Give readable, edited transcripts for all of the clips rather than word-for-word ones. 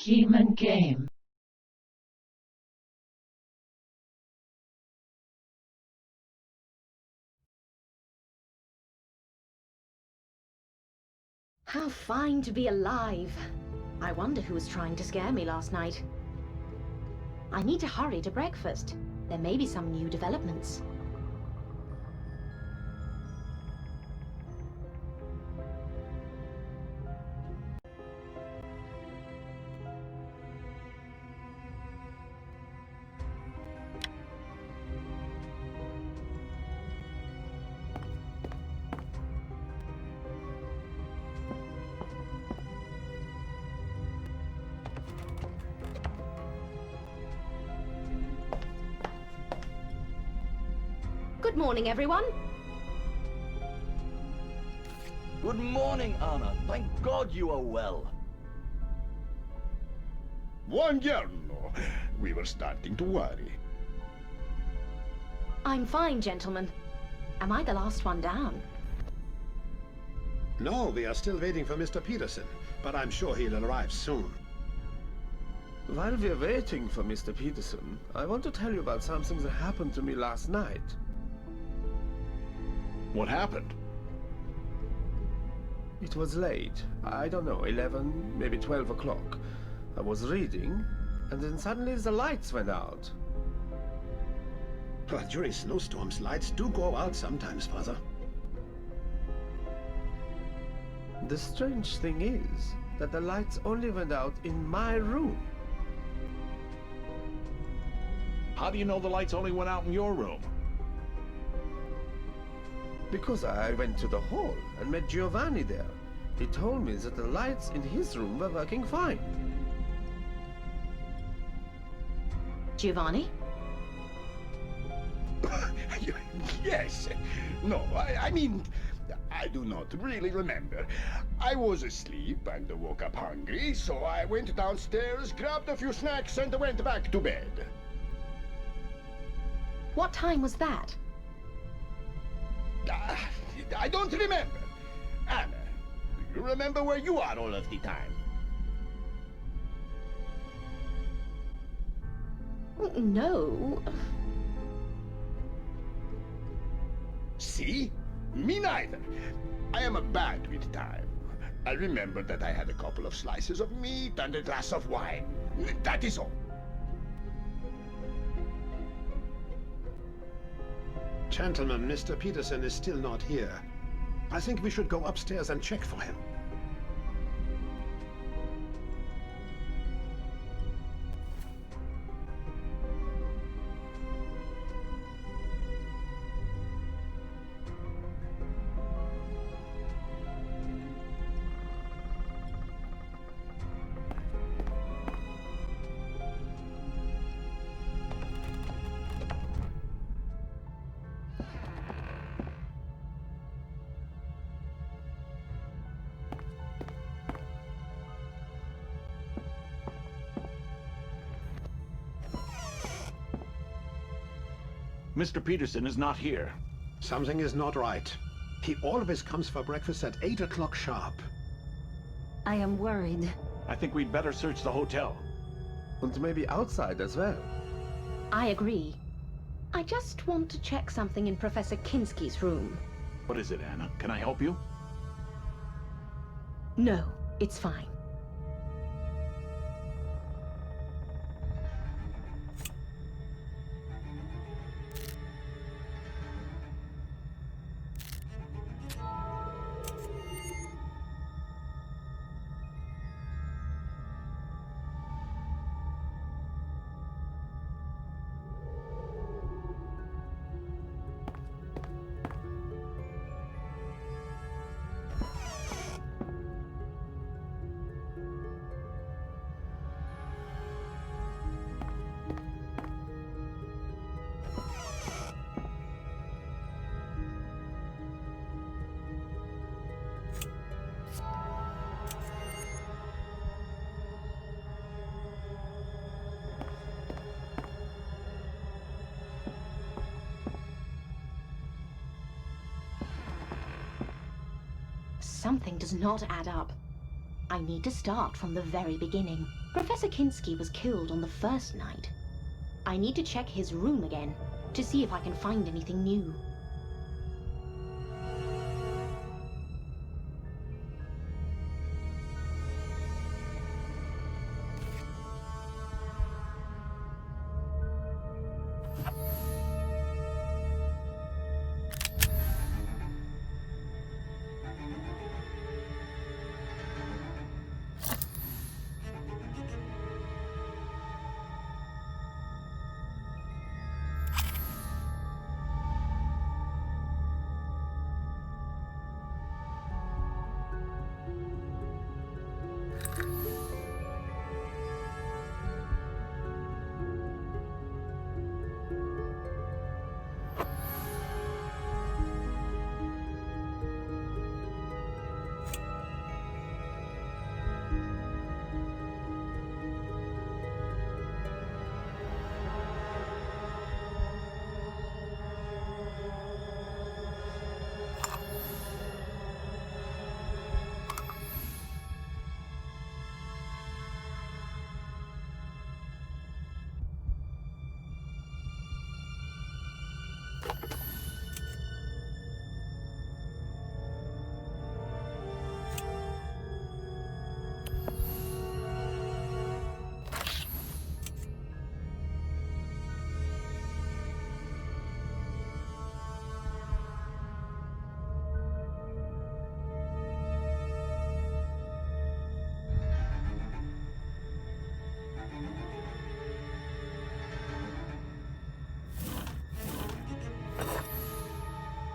human game. How fine to be alive. I wonder who was trying to scare me last night. I need to hurry to breakfast. There may be some new developments. Good morning, everyone. Good morning, Anna. Thank God you are well. Buongiorno. We were starting to worry. I'm fine, gentlemen. Am I the last one down? No, we are still waiting for Mr. Peterson, but I'm sure he'll arrive soon. While we're waiting for Mr. Peterson, I want to tell you about something that happened to me last night. What happened? It was late. I don't know, 11, maybe 12 o'clock. I was reading, and then suddenly the lights went out. Well, during snowstorms, lights do go out sometimes, Father. The strange thing is that the lights only went out in my room. How do you know the lights only went out in your room? Because I went to the hall and met Giovanni there. He told me that the lights in his room were working fine. Giovanni? Yes. No, I mean, I do not really remember. I was asleep and woke up hungry, so I went downstairs, grabbed a few snacks, and went back to bed. What time was that? I don't remember. Anna, do you remember where you are all of the time? No. See? Me neither. I am bad with time. I remember that I had a couple of slices of meat and a glass of wine. That is all. Gentlemen, Mr. Peterson is still not here. I think we should go upstairs and check for him. Mr. Peterson is not here. Something is not right. He always comes for breakfast at 8 o'clock sharp. I am worried. I think we'd better search the hotel. And maybe outside as well. I agree. I just want to check something in Professor Kinski's room. What is it, Anna? Can I help you? No, it's fine. Something does not add up. I need to start from the very beginning. Professor Kinski was killed on the first night. I need to check his room again to see if I can find anything new.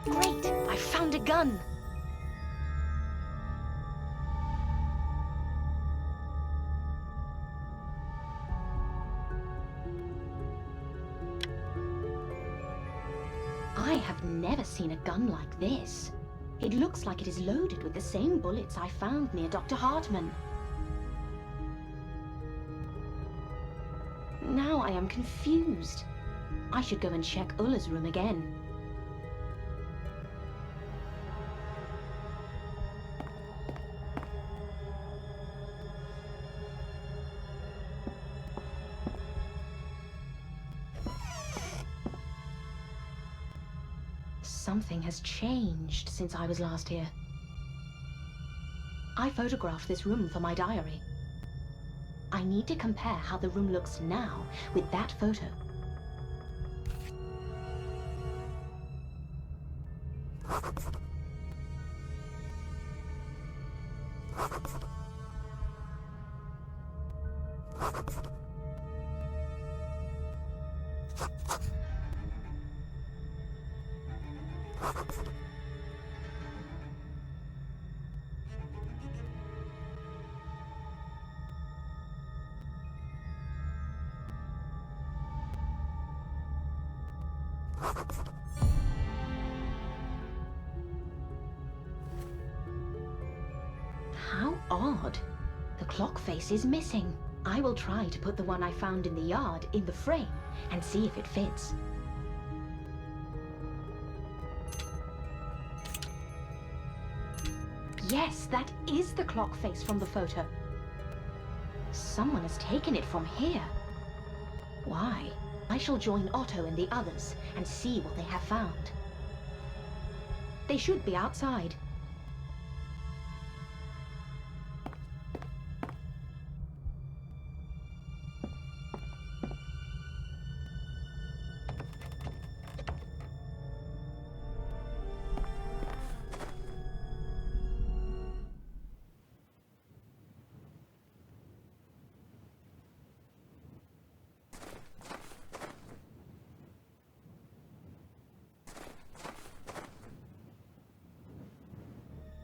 Great! I found a gun! I have never seen a gun like this. It looks like it is loaded with the same bullets I found near Dr. Hartman. Now I am confused. I should go and check Ulla's room again. Something has changed since I was last here. I photographed this room for my diary. I need to compare how the room looks now with that photo. How odd. The clock face is missing. I will try to put the one I found in the yard in the frame and see if it fits. Yes, that is the clock face from the photo. Someone has taken it from here. Why? I shall join Otto and the others and see what they have found. They should be outside.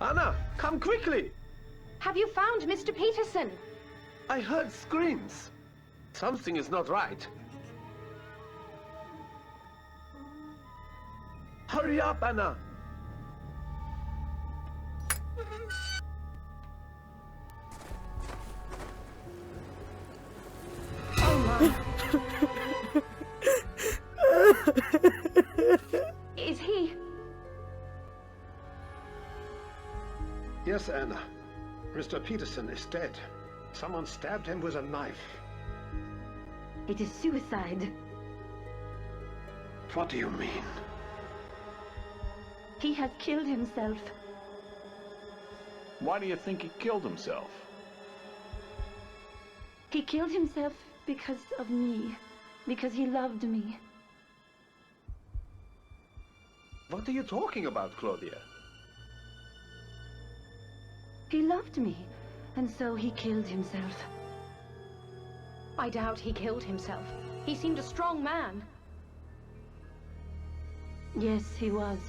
Anna, come quickly! Have you found Mr. Peterson? I heard screams. Something is not right. Hurry up, Anna! Is he? Yes, Anna. Mr. Peterson is dead. Someone stabbed him with a knife. It is suicide. What do you mean? He has killed himself. Why do you think he killed himself? He killed himself because of me. Because he loved me. What are you talking about, Claudia? He loved me, and so he killed himself. I doubt he killed himself. He seemed a strong man. Yes, he was.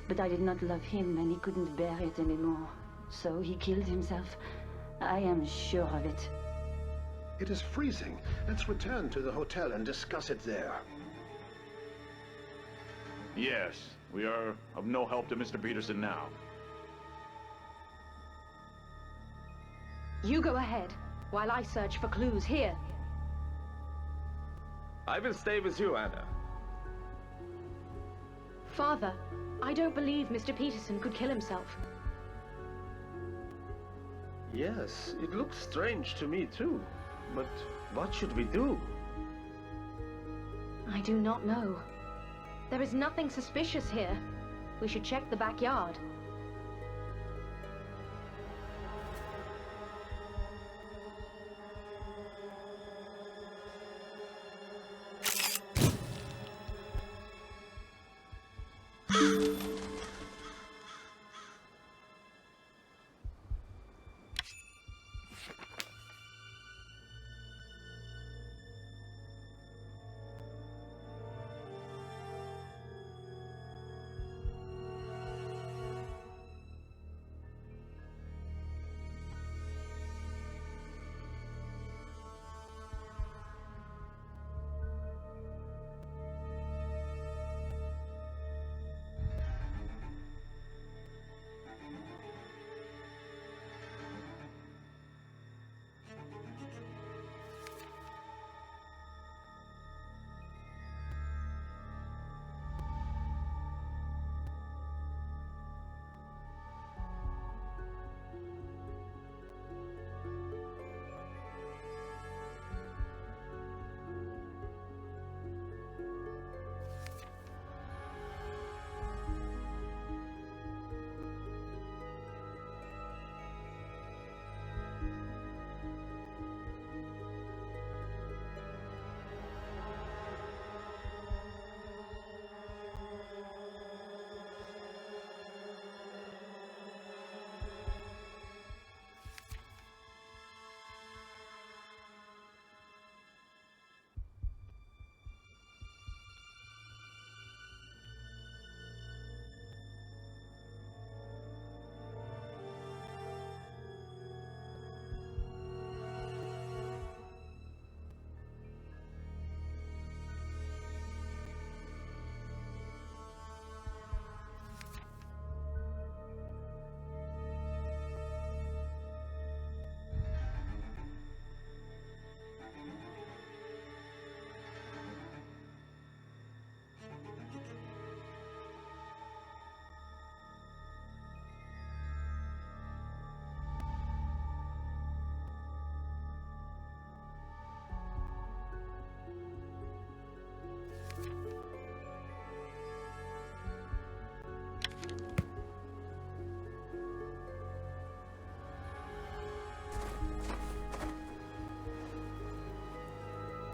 But I did not love him, and he couldn't bear it anymore. So he killed himself. I am sure of it. It is freezing. Let's return to the hotel and discuss it there. Yes, we are of no help to Mr. Peterson now. You go ahead, while I search for clues here. I will stay with you, Anna. Father, I don't believe Mr. Peterson could kill himself. Yes, it looks strange to me too. But what should we do? I do not know. There is nothing suspicious here. We should check the backyard.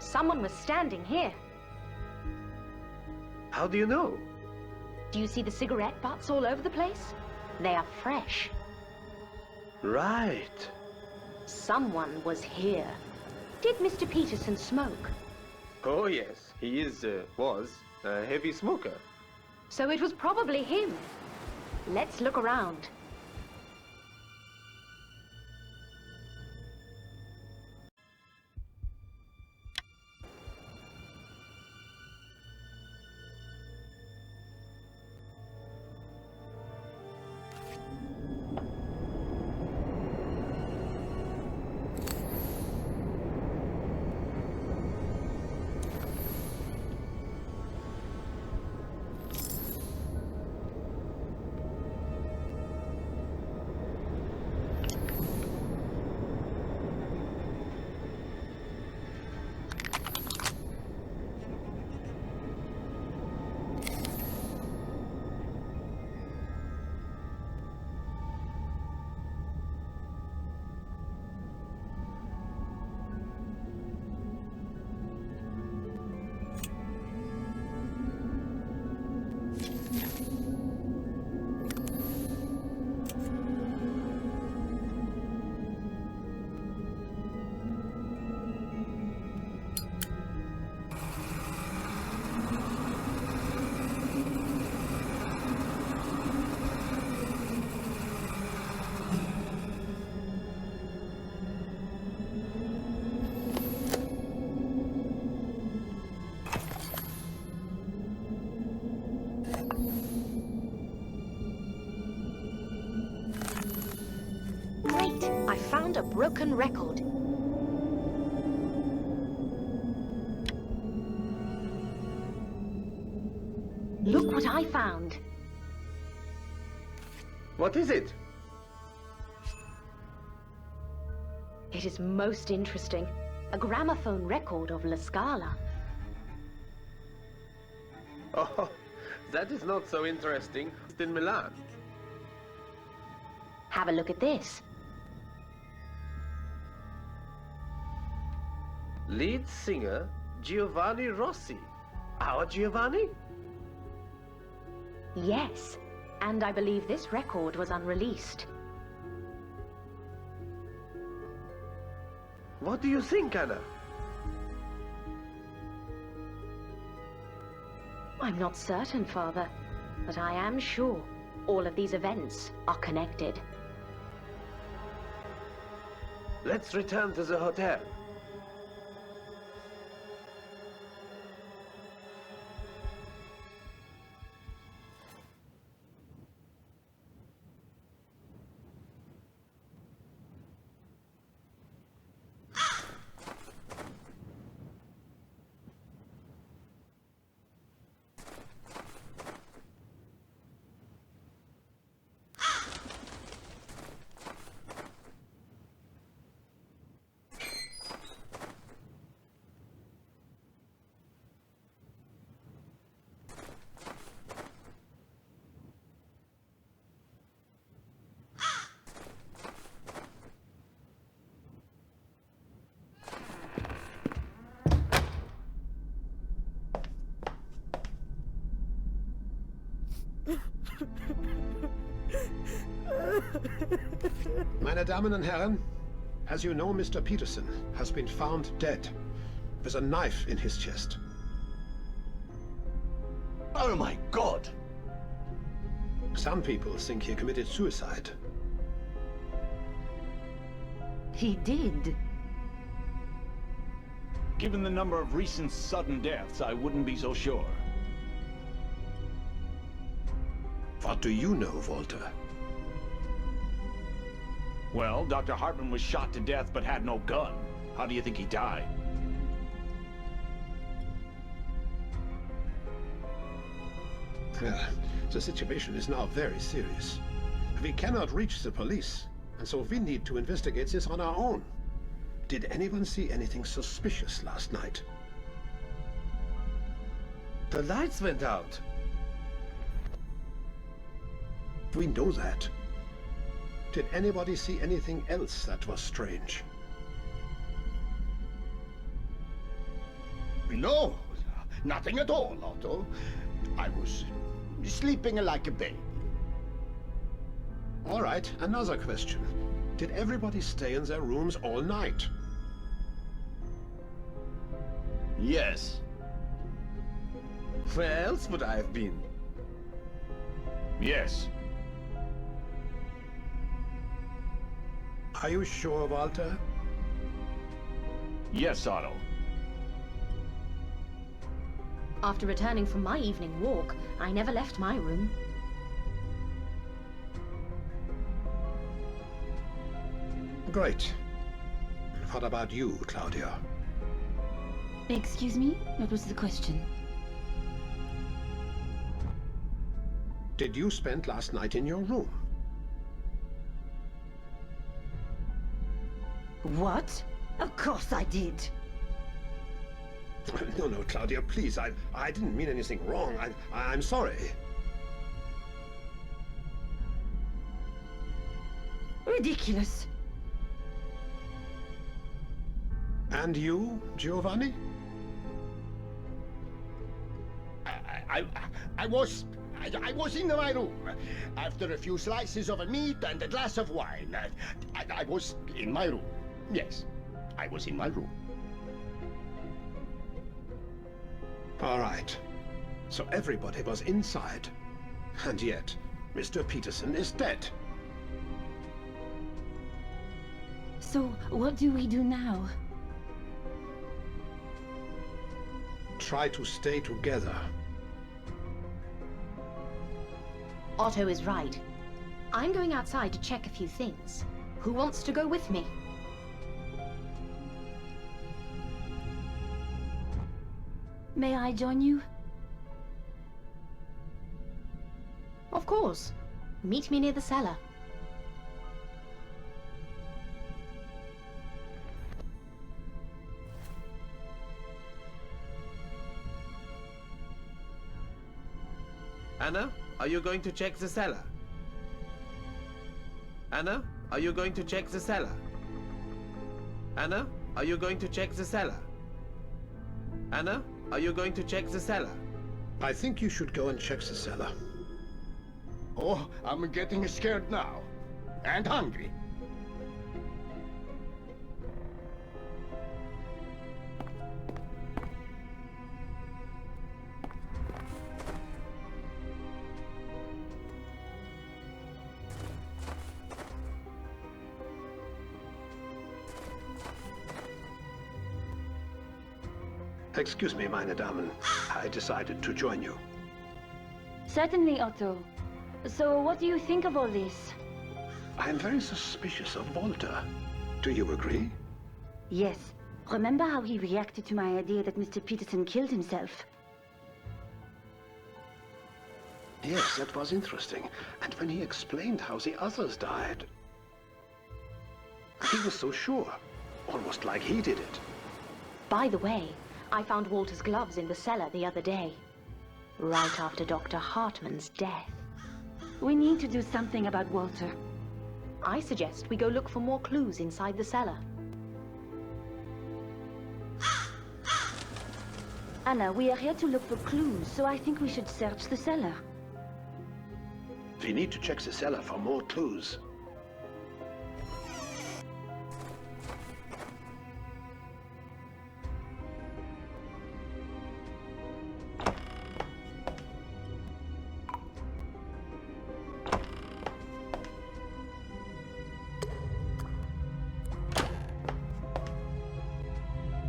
Someone was standing here. How do you know? Do you see the cigarette butts all over the place? They are fresh. Right. Someone was here. Did Mr. Peterson smoke? Oh yes, he was a heavy smoker. So it was probably him. Let's look around. broken record. Look what I found. What is it? It is most interesting. A gramophone record of La Scala. Oh, that is not so interesting. It's in Milan. Have a look at this. Lead singer Giovanni Rossi. Our Giovanni? Yes, and I believe this record was unreleased. What do you think, Anna? I'm not certain, Father, but I am sure all of these events are connected. Let's return to the hotel. Meine Damen und Herren, as you know, Mr. Peterson has been found dead with a knife in his chest. Oh my God! Some people think he committed suicide. He did. Given the number of recent sudden deaths, I wouldn't be so sure. What do you know, Walter? Well, Dr. Hartman was shot to death but had no gun. How do you think he died? Well, the situation is now very serious. We cannot reach the police, and so we need to investigate this on our own. Did anyone see anything suspicious last night? The lights went out. We know that. Did anybody see anything else that was strange? No, nothing at all, Otto. I was sleeping like a baby. All right, another question. Did everybody stay in their rooms all night? Yes. Where else would I have been? Yes. Are you sure, Walter? Yes, Otto. After returning from my evening walk, I never left my room. Great. What about you, Claudia? Excuse me? What was the question? Did you spend last night in your room? What? Of course I did. No, Claudia, please. I didn't mean anything wrong. I'm sorry. Ridiculous. And you, Giovanni? I was in my room. After a few slices of meat and a glass of wine. I was in my room. Yes, I was in my room. All right. So everybody was inside. And yet, Mr. Peterson is dead. So, what do we do now? Try to stay together. Otto is right. I'm going outside to check a few things. Who wants to go with me? May I join you? Of course. Meet me near the cellar. Anna, are you going to check the cellar? Anna, are you going to check the cellar? Anna, are you going to check the cellar? Anna, are you going to check the cellar? I think you should go and check the cellar. Oh, I'm getting scared now. And hungry. Excuse me, meine Damen. I decided to join you. Certainly, Otto. So what do you think of all this? I am very suspicious of Walter. Do you agree? Yes. Remember how he reacted to my idea that Mr. Peterson killed himself? Yes, that was interesting. And when he explained how the others died, he was so sure. Almost like he did it. By the way, I found Walter's gloves in the cellar the other day. Right after Dr. Hartman's death. We need to do something about Walter. I suggest we go look for more clues inside the cellar. Anna, we are here to look for clues, so I think we should search the cellar. We need to check the cellar for more clues.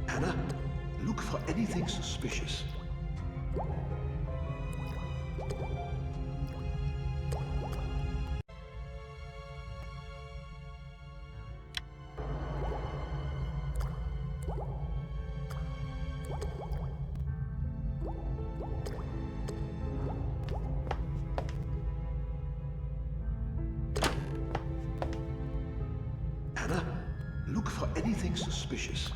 Anna, look for anything suspicious. Anna, look for anything suspicious.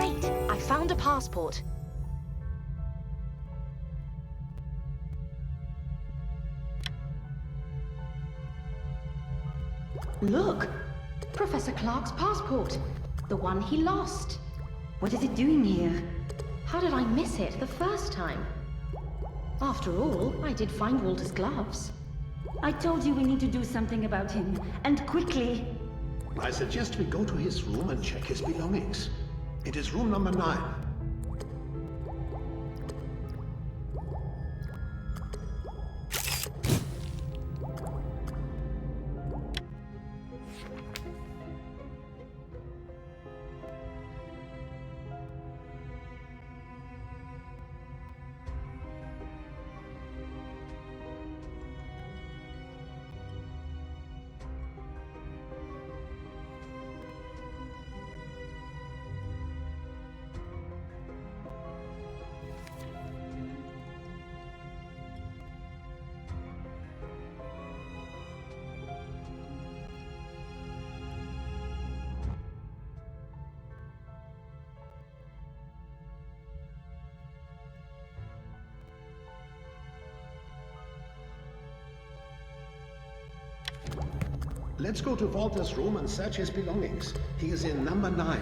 Wait! I found a passport. Look! Professor Clark's passport. The one he lost. What is it doing here? How did I miss it the first time? After all, I did find Walter's gloves. I told you we need to do something about him, and quickly. I suggest we go to his room and check his belongings. It is room number 9. Let's go to Walter's room and search his belongings. He is in number 9.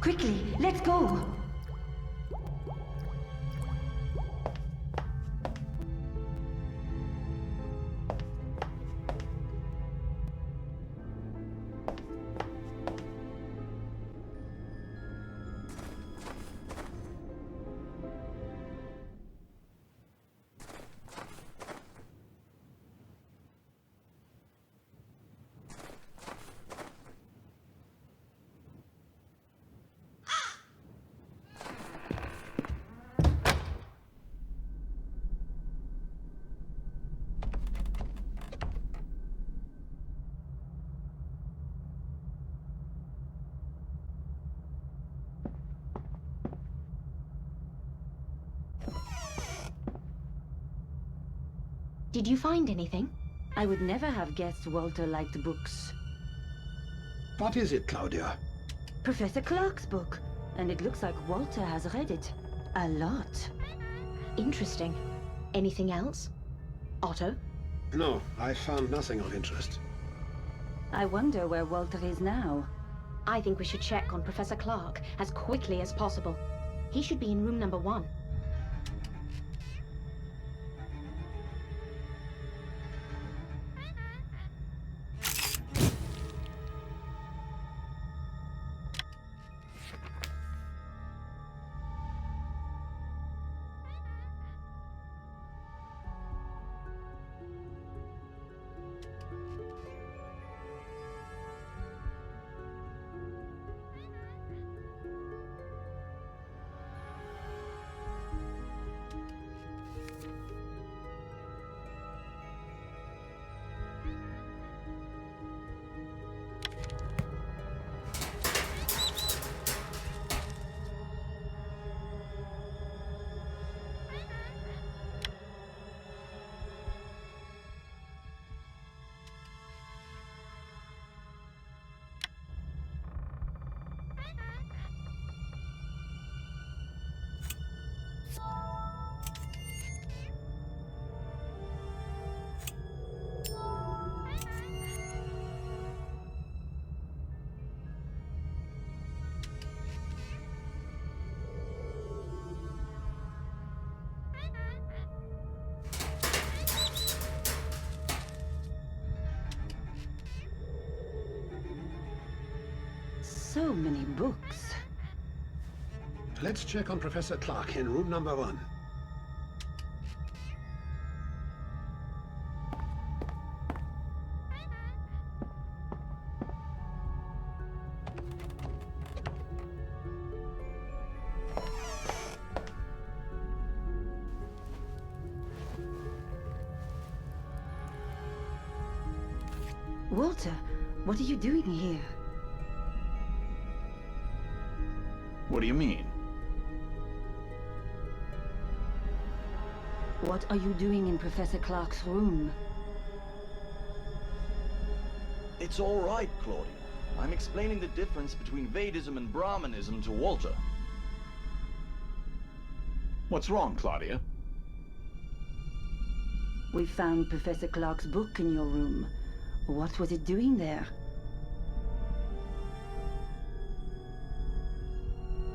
Quickly, let's go! Did you find anything? I would never have guessed Walter liked books. What is it, Claudia? Professor Clark's book, and it looks like Walter has read it. A lot. Interesting. Anything else? Otto? No, I found nothing of interest. I wonder where Walter is now. I think we should check on Professor Clark as quickly as possible. He should be in room number 1. So many books. Let's check on Professor Clark in room number 1. Walter, what are you doing here? What do you mean? What are you doing in Professor Clark's room? It's all right, Claudia. I'm explaining the difference between Vedism and Brahmanism to Walter. What's wrong, Claudia? We found Professor Clark's book in your room. What was it doing there?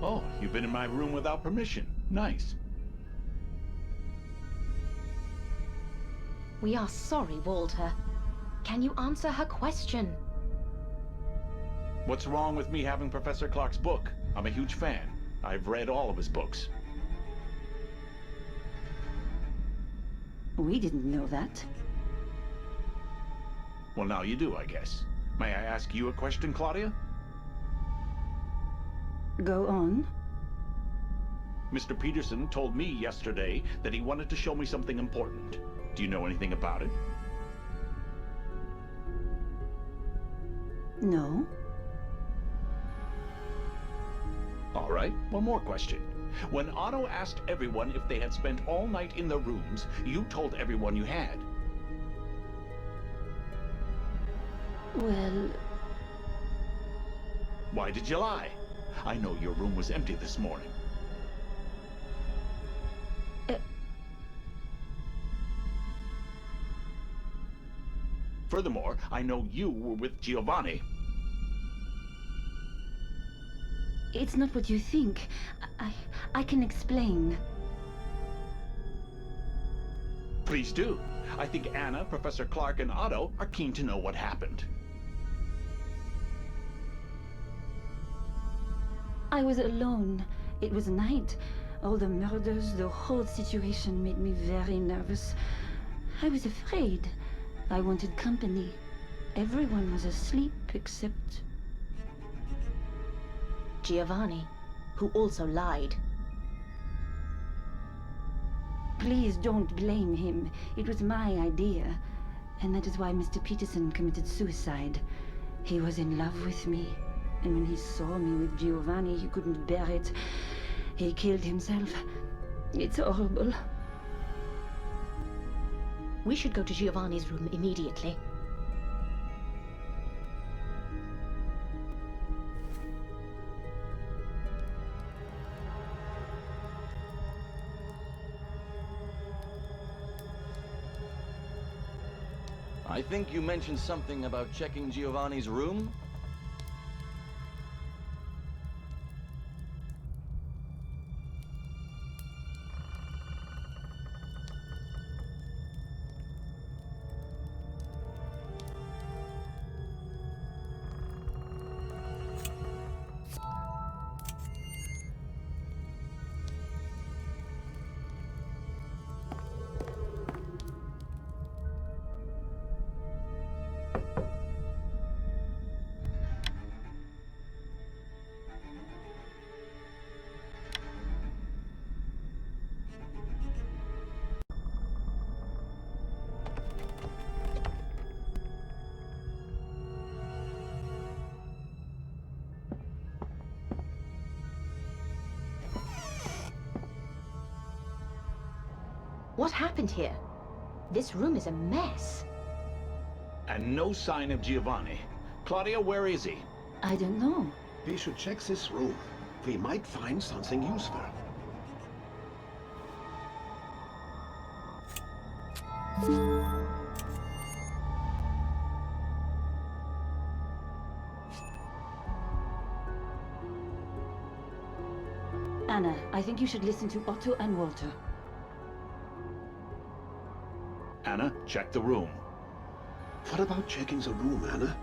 Oh, you've been in my room without permission. Nice. We are sorry, Walter. Can you answer her question? What's wrong with me having Professor Clark's book? I'm a huge fan. I've read all of his books. We didn't know that. Well, now you do, I guess. May I ask you a question, Claudia? Go on. Mr. Peterson told me yesterday that he wanted to show me something important. Do you know anything about it? No. All right, one more question. When Otto asked everyone if they had spent all night in their rooms, you told everyone you had. Well... Why did you lie? I know your room was empty this morning. Furthermore, I know you were with Giovanni. It's not what you think. I can explain. Please do. I think Anna, Professor Clark, and Otto are keen to know what happened. I was alone. It was night. All the murders, the whole situation made me very nervous. I was afraid. I wanted company. Everyone was asleep except... Giovanni, who also lied. Please don't blame him. It was my idea. And that is why Mr. Peterson committed suicide. He was in love with me. And when he saw me with Giovanni, he couldn't bear it. He killed himself. It's horrible. We should go to Giovanni's room immediately. I think you mentioned something about checking Giovanni's room? What happened here? This room is a mess. And no sign of Giovanni. Claudia, where is he? I don't know. We should check this room. We might find something useful. Anna, I think you should listen to Otto and Walter. Anna, check the room. What about checking the room, Anna?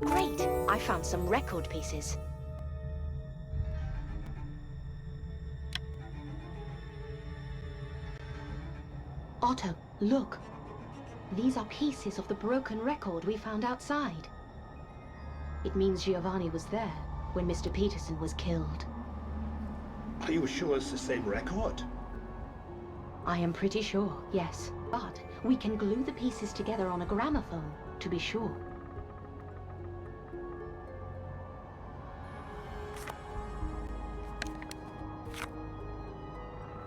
Great! I found some record pieces. Otto, look. These are pieces of the broken record we found outside. It means Giovanni was there when Mr. Peterson was killed. Are you sure it's the same record? I am pretty sure, yes. But we can glue the pieces together on a gramophone, to be sure.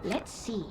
Let's see.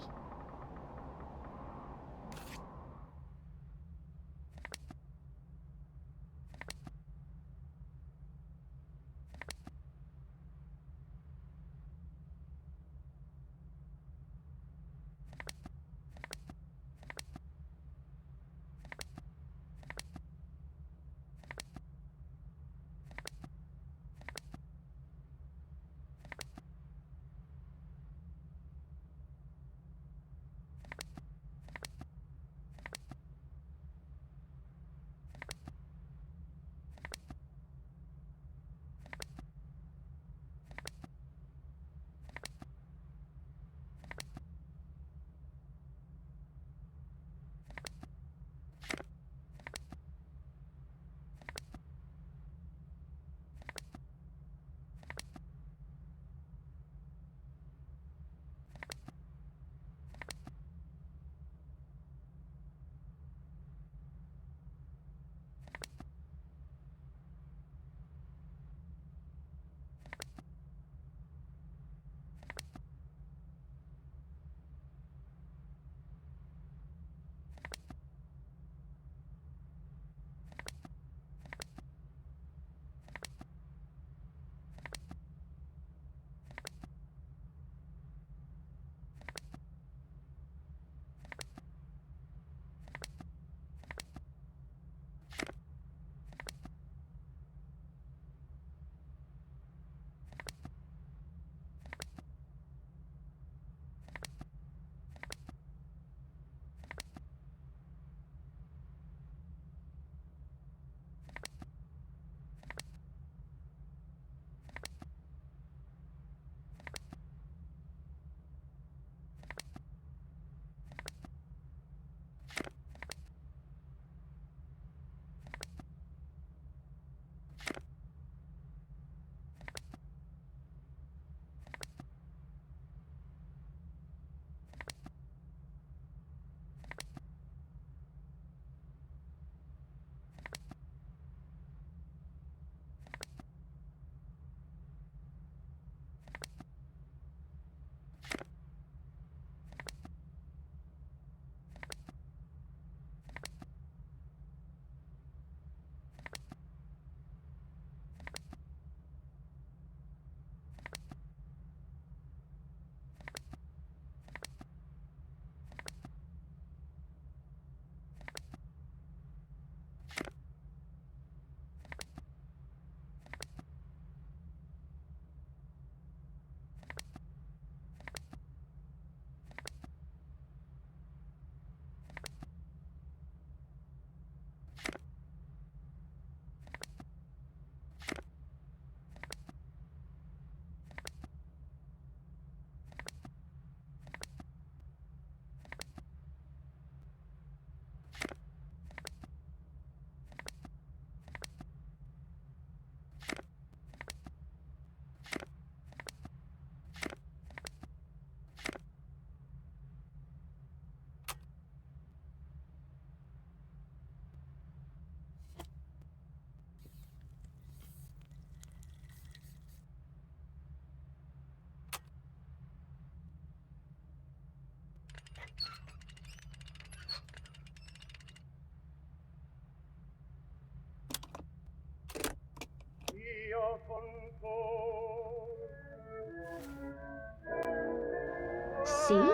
See?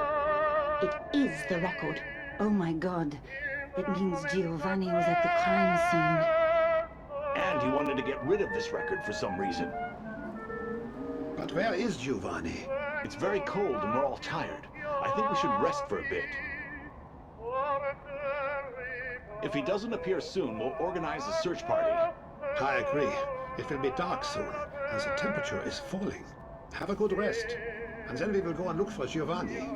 It is the record. Oh my god. It means Giovanni was at the crime scene. And he wanted to get rid of this record for some reason. But where is Giovanni? It's very cold and we're all tired. I think we should rest for a bit. If he doesn't appear soon, we'll organize a search party. I agree. It will be dark soon, and the temperature is falling. Have a good rest, and then we will go and look for Giovanni.